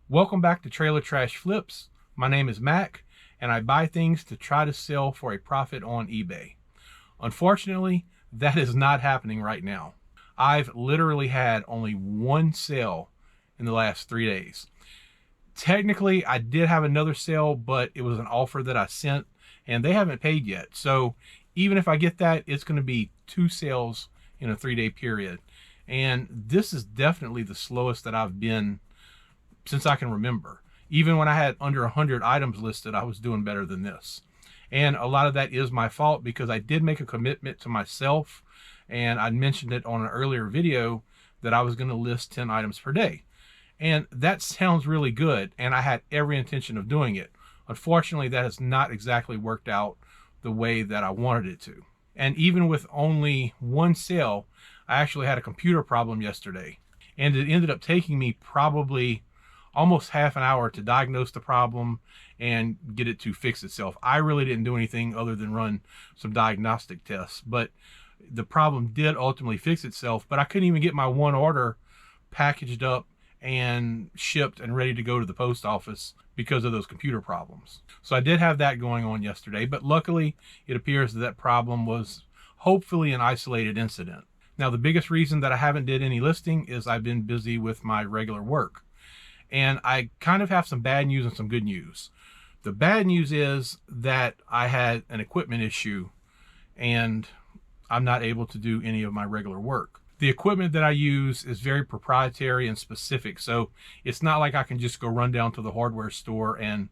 Welcome back to Trailer Trash Flips. My name is Mac, and I buy things to try to sell for a profit on eBay. Unfortunately, that is not happening right now. I've literally had only one sale in the last 3 days. Technically, I did have another sale, but it was an offer that I sent, and they haven't paid yet. So even if I get that, it's going to be 2 sales in a 3-day period. And this is definitely the slowest that I've been since I can remember. Even when I had under 100 items listed, I was doing better than this. And a lot of that is my fault because I did make a commitment to myself, and I mentioned it on an earlier video that I was going to list 10 items per day. And that sounds really good, and I had every intention of doing it. Unfortunately, that has not exactly worked out the way that I wanted it to. And even with only one sale, I actually had a computer problem yesterday, and it ended up taking me probably almost half an hour to diagnose the problem and get it to fix itself. I really didn't do anything other than run some diagnostic tests, but the problem did ultimately fix itself. But I couldn't even get my one order packaged up and shipped and ready to go to the post office because of those computer problems. So I did have that going on yesterday, but luckily it appears that problem was hopefully an isolated incident. Now, the biggest reason that I haven't did any listing is I've been busy with my regular work. And I kind of have some bad news and some good news. The bad news is that I had an equipment issue and I'm not able to do any of my regular work. The equipment that I use is very proprietary and specific, so it's not like I can just go run down to the hardware store and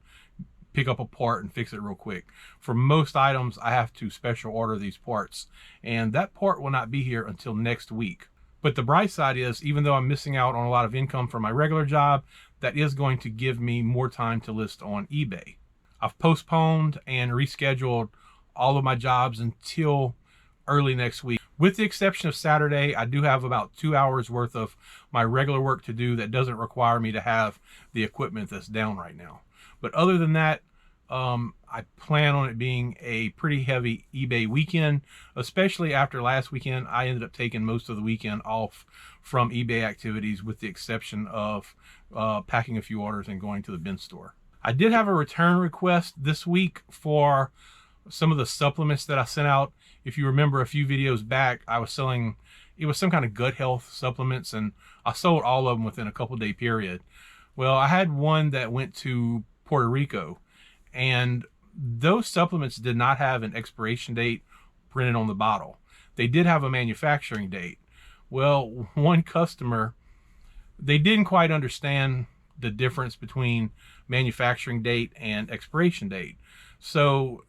pick up a part and fix it real quick. For most items, I have to special order these parts, and that part will not be here until next week. But the bright side is, even though I'm missing out on a lot of income from my regular job, that is going to give me more time to list on eBay. I've postponed and rescheduled all of my jobs until early next week. With the exception of Saturday, I do have about 2 hours worth of my regular work to do that doesn't require me to have the equipment that's down right now. But other than that, I plan on it being a pretty heavy eBay weekend, especially after last weekend. I ended up taking most of the weekend off from eBay activities with the exception of packing a few orders and going to the bin store. I did have a return request this week for some of the supplements that I sent out. If you remember a few videos back, I was selling, it was some kind of gut health supplements, and I sold all of them within a couple-day period. Well, I had one that went to Puerto Rico, and those supplements did not have an expiration date printed on the bottle. They did have a manufacturing date. Well, one customer, they didn't quite understand the difference between manufacturing date and expiration date. So,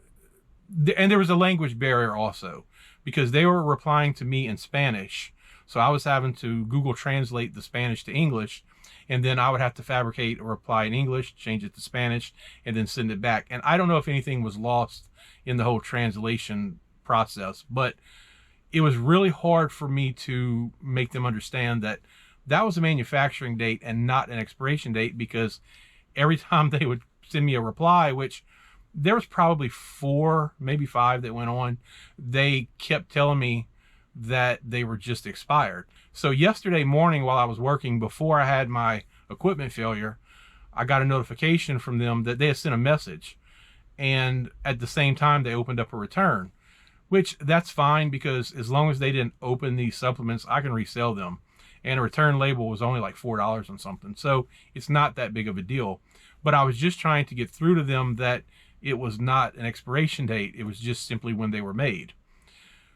and there was a language barrier also, because they were replying to me in Spanish. So I was having to Google translate the Spanish to English, and then I would have to fabricate a reply in English, change it to Spanish, and then send it back. And I don't know if anything was lost in the whole translation process, but it was really hard for me to make them understand that that was a manufacturing date and not an expiration date, because every time they would send me a reply, which there was probably 4, maybe 5 that went on, they kept telling me that they were just expired. So yesterday morning while I was working, before I had my equipment failure, I got a notification from them that they had sent a message, and at the same time they opened up a return, which that's fine, because as long as they didn't open these supplements, I can resell them, and a return label was only like $4 and something, so it's not that big of a deal. But I was just trying to get through to them that it was not an expiration date, it was just simply when they were made.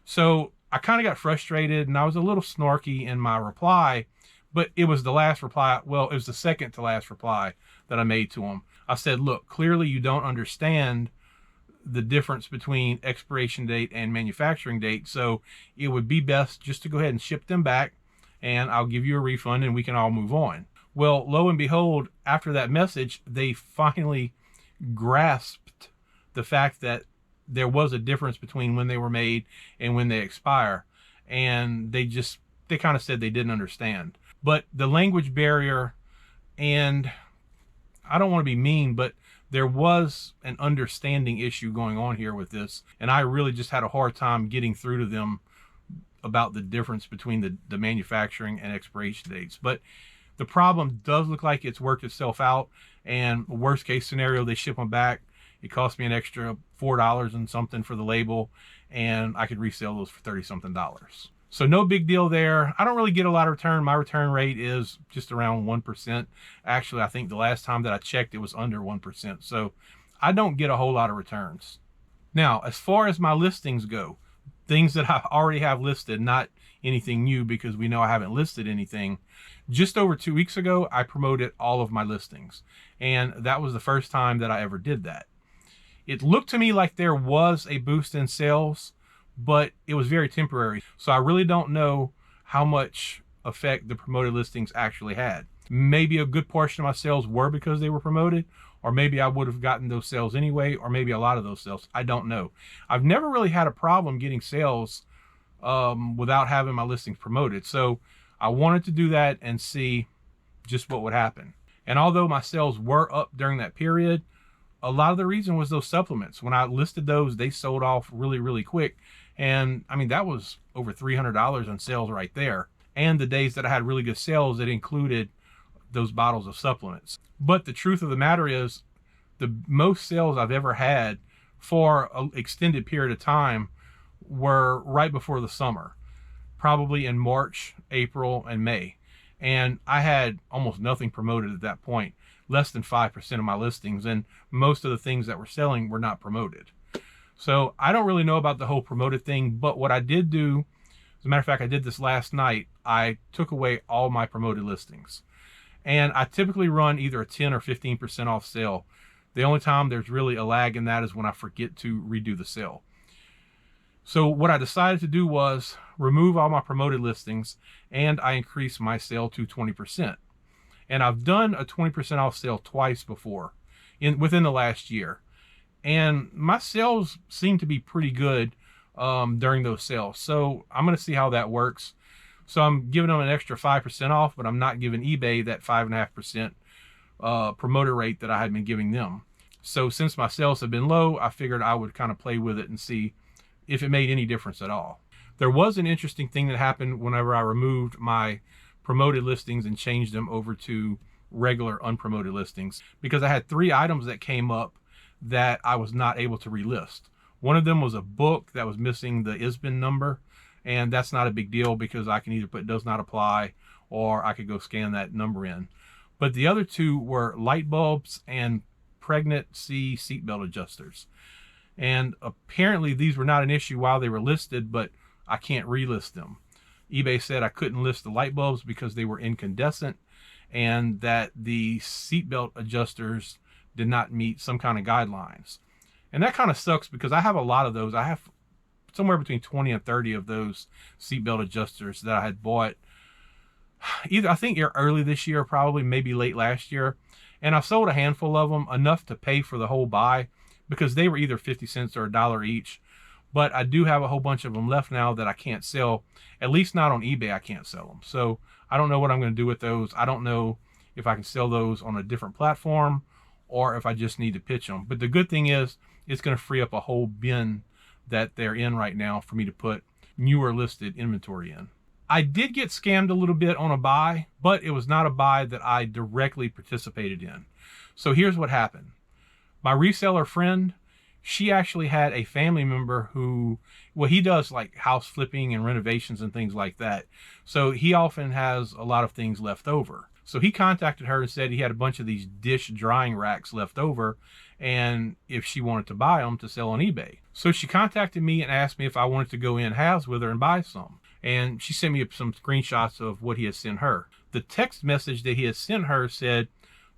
So I kind of got frustrated, and I was a little snarky in my reply, but it was the last reply, well, it was the second to last reply that I made to them. I said, look, clearly you don't understand the difference between expiration date and manufacturing date, so it would be best just to go ahead and ship them back, and I'll give you a refund and we can all move on. Well, lo and behold, after that message, they finally grasped the fact that there was a difference between when they were made and when they expire, and they kind of said they didn't understand. But the language barrier, and I don't want to be mean, but there was an understanding issue going on here with this, and I really just had a hard time getting through to them about the difference between the manufacturing and expiration dates. But The problem does look like it's worked itself out, and worst case scenario, they ship them back. It cost me an extra $4 and something for the label, and I could resell those for $30-something. So no big deal there. I don't really get a lot of return. My return rate is just around 1%. Actually, I think the last time that I checked, it was under 1%. So I don't get a whole lot of returns. Now, as far as my listings go, things that I already have listed, not anything new because we know I haven't listed anything. Just over 2 weeks ago, I promoted all of my listings, and that was the first time that I ever did that. It looked to me like there was a boost in sales, but it was very temporary. So I really don't know how much effect the promoted listings actually had. Maybe a good portion of my sales were because they were promoted, or maybe I would have gotten those sales anyway, or maybe a lot of those sales. I don't know. I've never really had a problem getting sales without having my listings promoted. So I wanted to do that and see just what would happen. And although my sales were up during that period, a lot of the reason was those supplements. When I listed those, they sold off really, really quick. And I mean, that was over $300 on sales right there. And the days that I had really good sales, it included those bottles of supplements. But the truth of the matter is, the most sales I've ever had for an extended period of time were right before the summer, probably in March, April, and May. And I had almost nothing promoted at that point, less than 5% of my listings, and most of the things that were selling were not promoted. So I don't really know about the whole promoted thing, but what I did do, as a matter of fact, I did this last night, I took away all my promoted listings. And I typically run either a 10 or 15% off sale. The only time there's really a lag in that is when I forget to redo the sale. So what I decided to do was remove all my promoted listings, and I increased my sale to 20%. And I've done a 20% off sale twice before within the last year. And my sales seem to be pretty good during those sales. So I'm going to see how that works. So I'm giving them an extra 5% off, but I'm not giving eBay that 5.5% promoter rate that I had been giving them. So since my sales have been low, I figured I would kind of play with it and see if it made any difference at all. There was an interesting thing that happened whenever I removed my promoted listings and changed them over to regular unpromoted listings, because I had 3 items that came up that I was not able to relist. One of them was a book that was missing the ISBN number, and that's not a big deal because I can either put does not apply or I could go scan that number in. But the other 2 were light bulbs and pregnancy seatbelt adjusters. And apparently these were not an issue while they were listed, but I can't relist them. eBay said I couldn't list the light bulbs because they were incandescent, and that the seatbelt adjusters did not meet some kind of guidelines. And that kind of sucks because I have a lot of those. I have somewhere between 20 and 30 of those seatbelt adjusters that I had bought either, I think, early this year, probably maybe late last year. And I sold a handful of them, enough to pay for the whole buy, because they were either 50 cents or $1 each. But I do have a whole bunch of them left now that I can't sell, at least not on eBay. I can't sell them. So I don't know what I'm going to do with those. I don't know if I can sell those on a different platform or if I just need to pitch them. But the good thing is it's going to free up a whole bin that they're in right now for me to put newer listed inventory in. I did get scammed a little bit on a buy, but it was not a buy that I directly participated in. So here's what happened. My reseller friend, she actually had a family member who, well, he does like house flipping and renovations and things like that. So he often has a lot of things left over. So he contacted her and said he had a bunch of these dish drying racks left over, and if she wanted to buy them to sell on eBay. So she contacted me and asked me if I wanted to go in halves with her and buy some. And she sent me some screenshots of what he had sent her. The text message that he had sent her said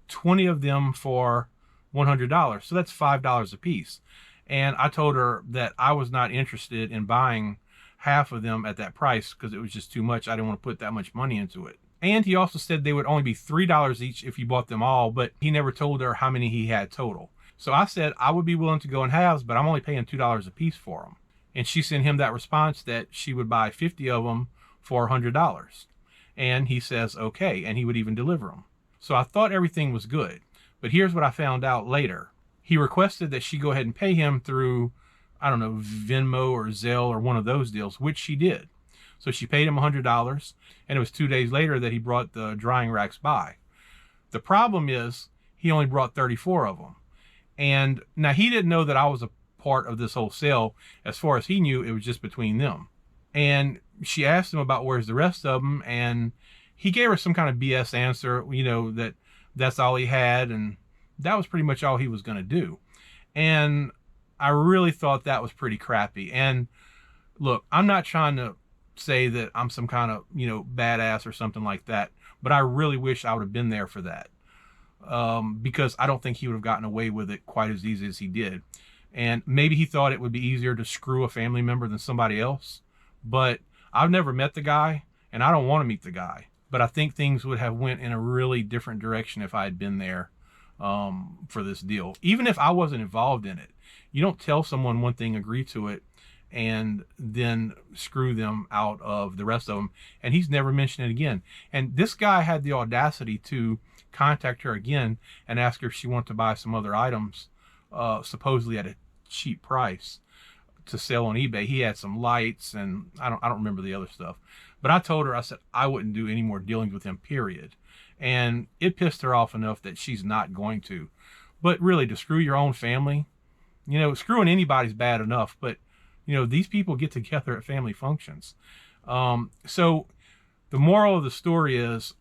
20 of them for $100. So that's $5 a piece. And I told her that I was not interested in buying half of them at that price because it was just too much. I didn't want to put that much money into it. And he also said they would only be $3 each if you bought them all, but he never told her how many he had total. So I said I would be willing to go in halves, but I'm only paying $2 a piece for them. And she sent him that response that she would buy 50 of them for $100. And he says, okay, and he would even deliver them. So I thought everything was good. But here's what I found out later. He requested that she go ahead and pay him through, I don't know, Venmo or Zelle or one of those deals, which she did. So she paid him $100, and it was 2 days later that he brought the drying racks by. The problem is he only brought 34 of them. And now he didn't know that I was a part of this whole sale. As far as he knew, it was just between them. And she asked him about where's the rest of them, and he gave her some kind of BS answer, you know, that that's all he had, and that was pretty much all he was going to do. And I really thought that was pretty crappy. And look, I'm not trying to say that I'm some kind of, you know, badass or something like that, but I really wish I would have been there for that. Because I don't think he would have gotten away with it quite as easy as he did. And maybe he thought it would be easier to screw a family member than somebody else. But I've never met the guy, and I don't want to meet the guy. But I think things would have went in a really different direction if I had been there for this deal. Even if I wasn't involved in it. You don't tell someone one thing, agree to it, and then screw them out of the rest of them. And he's never mentioned it again. And this guy had the audacity to contact her again and ask her if she wanted to buy some other items, supposedly at a cheap price, to sell on eBay. He had some lights, and I don't remember the other stuff. But I told her, I said, I wouldn't do any more dealings with him, period. And it pissed her off enough that she's not going to. But really, to screw your own family, you know, screwing anybody's bad enough, but, you know, these people get together at family functions. So the moral of the story is,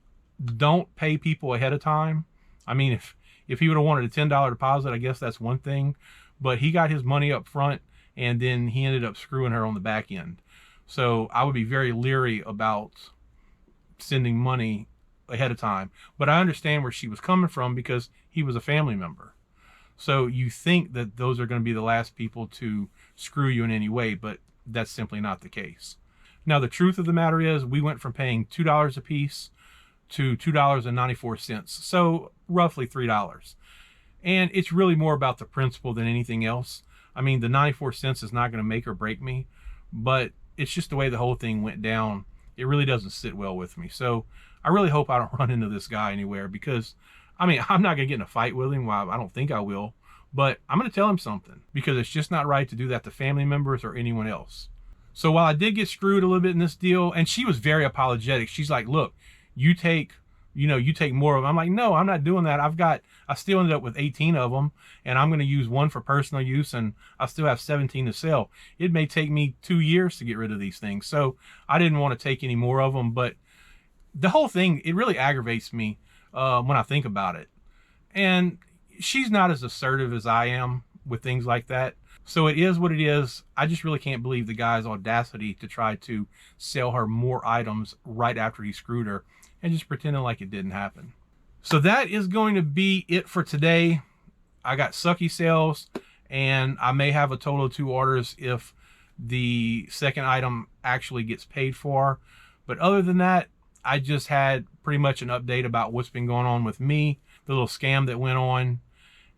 don't pay people ahead of time. I mean, if he would have wanted a $10 deposit, I guess that's one thing. But he got his money up front, and then he ended up screwing her on the back end. So I would be very leery about sending money ahead of time. But I understand where she was coming from, because he was a family member. So you think that those are going to be the last people to screw you in any way, but that's simply not the case. Now, the truth of the matter is, we went from paying $2 a piece to $2.94, so roughly $3. And it's really more about the principle than anything else. I mean, the 94 cents is not going to make or break me, but it's just the way the whole thing went down. It really doesn't sit well with me. So I really hope I don't run into this guy anywhere, because, I mean, I'm not going to get in a fight with him. Well, I don't think I will, but I'm going to tell him something, because it's just not right to do that to family members or anyone else. So while I did get screwed a little bit in this deal, and she was very apologetic. She's like, look, you take more of them. I'm like, no, I'm not doing that. I still ended up with 18 of them, and I'm going to use one for personal use, and I still have 17 to sell. It may take me 2 years to get rid of these things. So I didn't want to take any more of them, but the whole thing, it really aggravates me when I think about it. And she's not as assertive as I am with things like that. So it is what it is. I just really can't believe the guy's audacity to try to sell her more items right after he screwed her, and just pretending like it didn't happen. So that is going to be it for today. I got sucky sales, and I may have a total of 2 orders if the second item actually gets paid for. But other than that, I just had pretty much an update about what's been going on with me, the little scam that went on,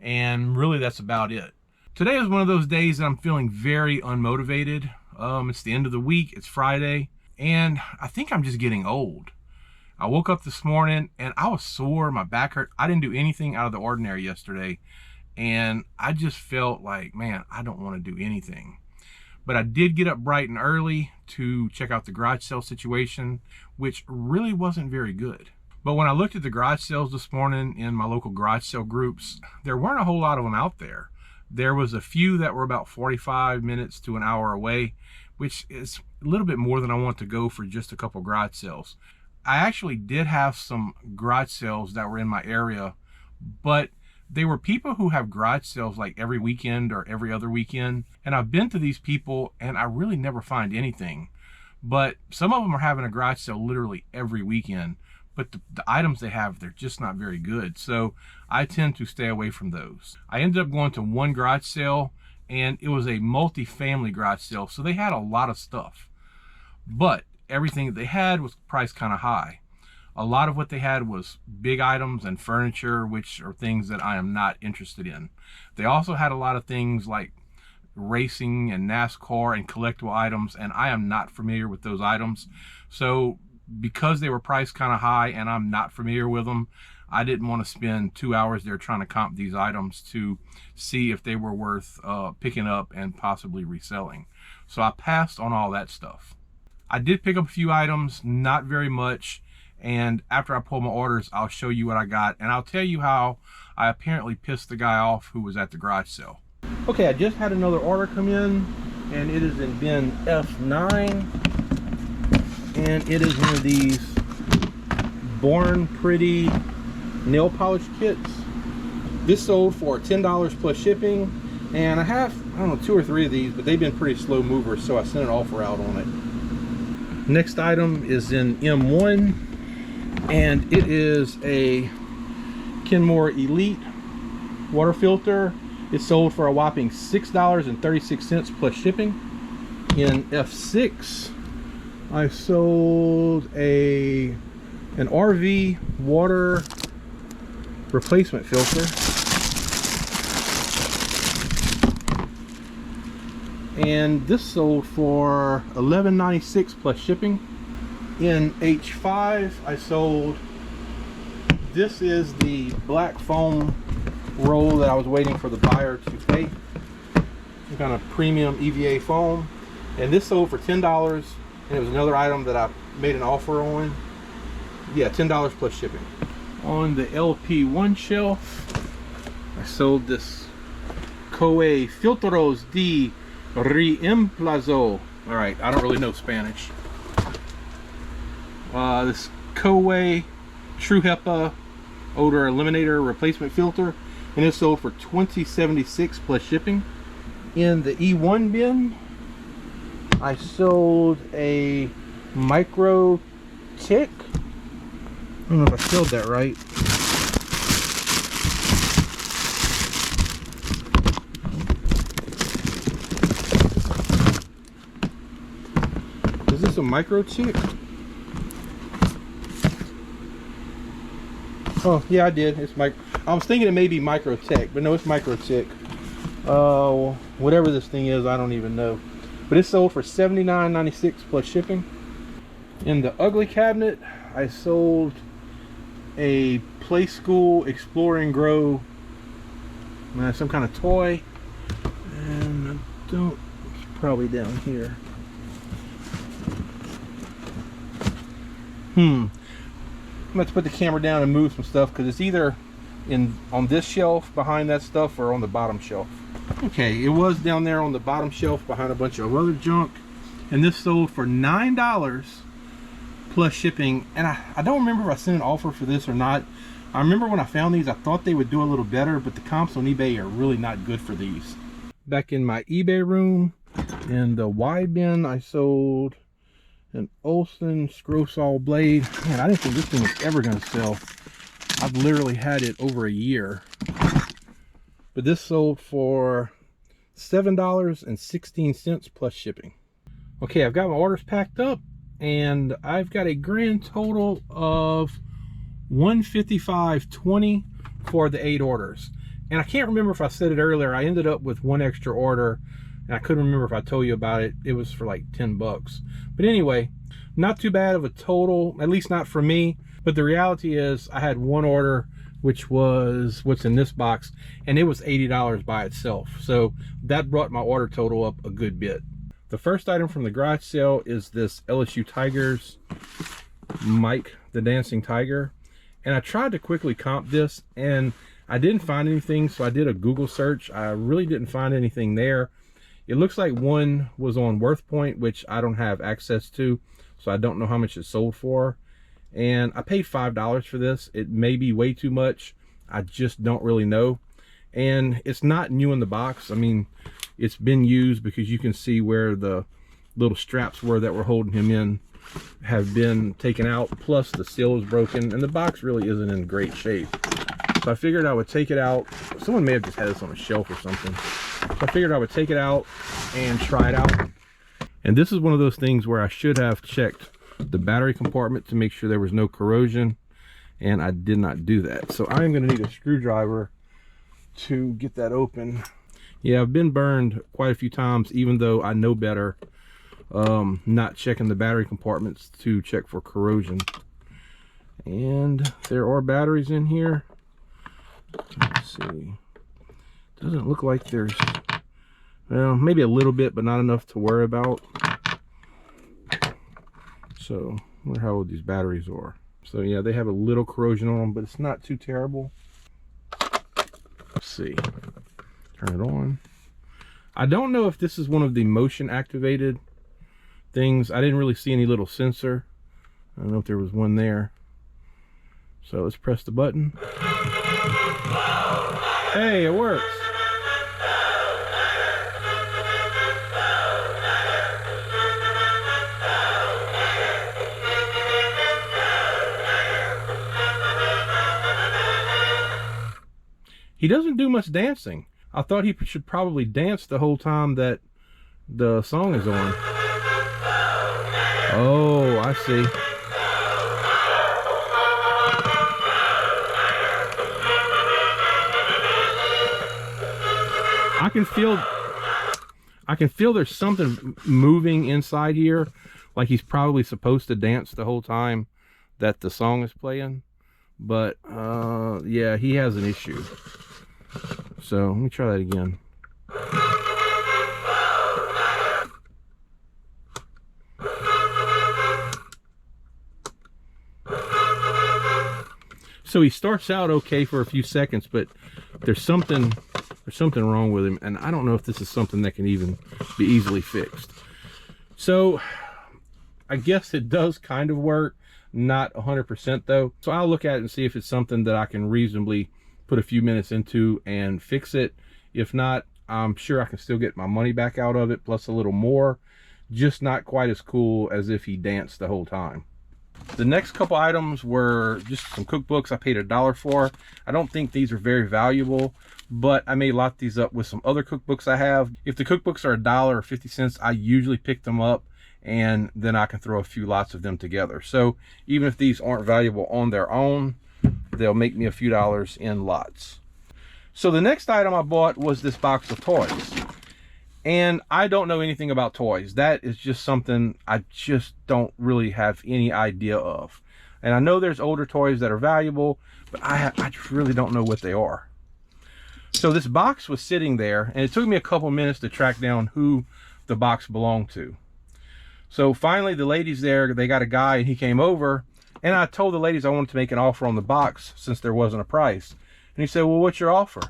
and really that's about it. Today is one of those days that I'm feeling very unmotivated. It's the end of the week, it's Friday, and I think I'm just getting old. I woke up this morning and I was sore, my back hurt. I didn't do anything out of the ordinary yesterday, and I just felt like, man, I don't want to do anything. But I did get up bright and early to check out the garage sale situation, which really wasn't very good. But when I looked at the garage sales this morning in my local garage sale groups, there weren't a whole lot of them out there. There was a few that were about 45 minutes to an hour away, which is a little bit more than I want to go for just a couple garage sales. I actually did have some garage sales that were in my area, but they were people who have garage sales like every weekend or every other weekend. And I've been to these people and I really never find anything. But some of them are having a garage sale literally every weekend. But the items they have, they're just not very good. So I tend to stay away from those. I ended up going to one garage sale, and it was a multi-family garage sale. So they had a lot of stuff. But everything that they had was priced kind of high. A lot of what they had was big items and furniture, which are things that I am not interested in. They also had a lot of things like racing and NASCAR and collectible items, and I am not familiar with those items. So because they were priced kind of high and I'm not familiar with them, I didn't want to spend 2 hours there trying to comp these items to see if they were worth picking up and possibly reselling. So I passed on all that stuff. I did pick up a few items, not very much, and after I pull my orders, I'll show you what I got, and I'll tell you how I apparently pissed the guy off who was at the garage sale. Okay, I just had another order come in, and it is in bin F9, and it is one of these Born Pretty nail polish kits. This sold for $10 plus shipping, and I have, I don't know, 2 or 3 of these, but they've been pretty slow movers, so I sent an offer out on it. Next item is in M1, and it is a Kenmore Elite water filter. It sold for a whopping $6.36 plus shipping. In F6, I sold an RV water replacement filter, and this sold for $11.96 plus shipping. In H5, I sold, this is the black foam roll that I was waiting for the buyer to pay, some kind of premium EVA foam, and this sold for $10, and it was another item that I made an offer on. Yeah, $10 plus shipping. On the LP1 shelf, I sold this Coe Filtros de Reemplazo. All right, I don't really know Spanish. This Coe True HEPA odor eliminator replacement filter, and it sold for $20.76 plus shipping. In the E1 bin, I sold a Micro Tick. I don't know if I spelled that right. Is this a Micro Tick? Oh yeah, I did. It's I was thinking it may be Micro Tech, but no, it's Micro Tick. Whatever this thing is, I don't even know. But it sold for $79.96 plus shipping. In the ugly cabinet, I sold a Play School Explore and Grow, some kind of toy, and I don't, it's probably down here. I'm going to put the camera down and move some stuff, because it's either on this shelf behind that stuff or on the bottom shelf. Okay, it was down there on the bottom shelf behind a bunch of other junk, and this sold for $9 plus shipping. And I don't remember if I sent an offer for this or not. I remember when I found these, I thought they would do a little better, but the comps on eBay are really not good for these. Back in my eBay room, in the Y bin, I sold an Olsen scroll saw blade. Man, I didn't think this thing was ever going to sell. I've literally had it over a year. But this sold for $7.16 plus shipping. Okay, I've got my orders packed up, and I've got a grand total of $155.20 for the 8 orders. And I can't remember if I said it earlier, I ended up with 1 extra order, and I couldn't remember if I told you about it. It was for like 10 bucks. But anyway, not too bad of a total, at least not for me. But the reality is I had 1 order, which was what's in this box, and it was $80 by itself. So that brought my order total up a good bit. The first item from the garage sale is this LSU Tigers Mike the Dancing Tiger. And I tried to quickly comp this, and I didn't find anything, so I did a Google search. I really didn't find anything there. It looks like one was on WorthPoint, which I don't have access to, so I don't know how much it sold for. And I paid $5 for this. It may be way too much. I just don't really know. And it's not new in the box. I mean, it's been used, because you can see where the little straps were that were holding him in have been taken out. Plus the seal is broken, and the box really isn't in great shape. So I figured I would take it out. Someone may have just had this on a shelf or something. So I figured I would take it out and try it out. And this is one of those things where I should have checked the battery compartment to make sure there was no corrosion, and I did not do that. So I am going to need a screwdriver to get that open. Yeah, I've been burned quite a few times, even though I know better, not checking the battery compartments to check for corrosion. And there are batteries in here. Let's see. Doesn't look like there's, well, maybe a little bit, but not enough to worry about. So I wonder how old these batteries are. So yeah, they have a little corrosion on them, but it's not too terrible. Let's see. Turn it on. I don't know if this is one of the motion activated things. I didn't really see any little sensor. I don't know if there was one there. So let's press the button. Hey, it works. He doesn't do much dancing. I thought he should probably dance the whole time that the song is on. Oh, I see. I can feel there's something moving inside here, like he's probably supposed to dance the whole time that the song is playing. But yeah, he has an issue. So let me try that again. So he starts out okay for a few seconds, but there's something wrong with him, and I don't know if this is something that can even be easily fixed. So I guess it does kind of work, not 100% though. So I'll look at it and see if it's something that I can reasonably put a few minutes into and fix it. If not, I'm sure I can still get my money back out of it, plus a little more. Just not quite as cool as if he danced the whole time. The next couple items were just some cookbooks I paid $1 for. I don't think these are very valuable, but I may lot these up with some other cookbooks I have. If the cookbooks are $1 or 50 cents, I usually pick them up and then I can throw a few lots of them together. So even if these aren't valuable on their own, they'll make me a few dollars in lots. So the next item I bought was this box of toys. And I don't know anything about toys. That is just something I just don't really have any idea of. And I know there's older toys that are valuable, but I just really don't know what they are. So this box was sitting there, and it took me a couple minutes to track down who the box belonged to. So finally the ladies there, they got a guy, and he came over, and I told the ladies I wanted to make an offer on the box since there wasn't a price. And he said, well, what's your offer?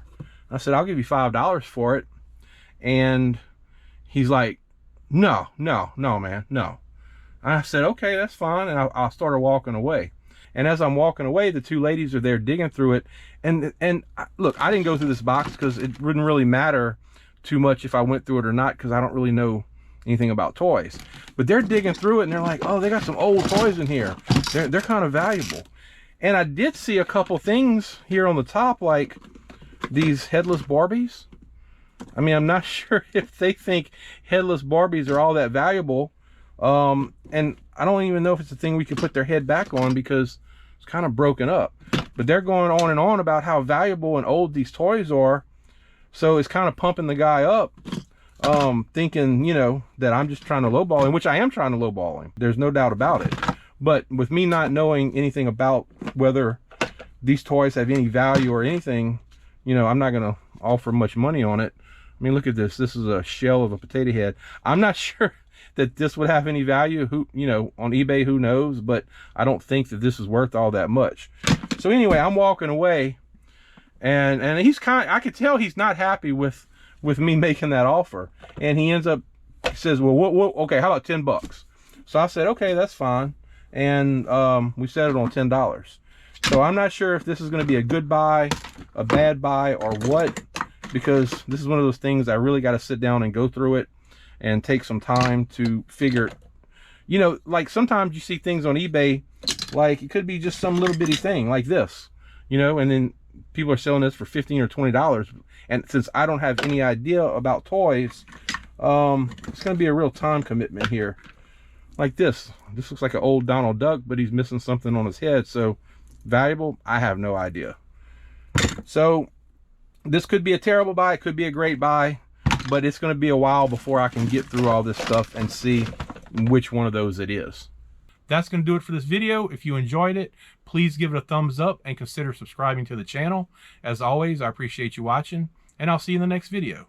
I said, I'll give you $5 for it. And he's like, no, man, no. I said, okay, that's fine. And I started walking away. And as I'm walking away, the two ladies are there digging through it. And look, I didn't go through this box because it wouldn't really matter too much if I went through it or not, because I don't really know anything about toys. But they're digging through it and they're like, oh, they got some old toys in here. They're kind of valuable. And I did see a couple things here on the top, like these headless Barbies. I mean, I'm not sure if they think headless Barbies are all that valuable. And I don't even know if it's a thing we can put their head back on because it's kind of broken up. But they're going on and on about how valuable and old these toys are. So it's kind of pumping the guy up, thinking, you know, that I'm just trying to lowball him, which I am trying to lowball him. There's no doubt about it. But with me not knowing anything about whether these toys have any value or anything, you know, I'm not going to offer much money on it. I mean, look at this. This is a shell of a potato head. I'm not sure that this would have any value. Who, you know, on eBay, who knows? But I don't think that this is worth all that much. So anyway, I'm walking away, and he's I could tell he's not happy with me making that offer. And he ends up, he says, well, okay, how about $10? So I said, okay, that's fine. And we set it on $10. So I'm not sure if this is going to be a good buy, a bad buy, or what, because this is one of those things I really got to sit down and go through it and take some time to figure, you know, like sometimes you see things on eBay, like it could be just some little bitty thing like this, you know, and then people are selling this for $15 or $20. And since I don't have any idea about toys, it's going to be a real time commitment here. Like this looks like an old Donald Duck, but he's missing something on his head. So valuable, I have no idea. So this could be a terrible buy, it could be a great buy, but it's going to be a while before I can get through all this stuff and see which one of those it is. That's going to do it for this video. If you enjoyed it, please give it a thumbs up and consider subscribing to the channel. As always, I appreciate you watching, and I'll see you in the next video.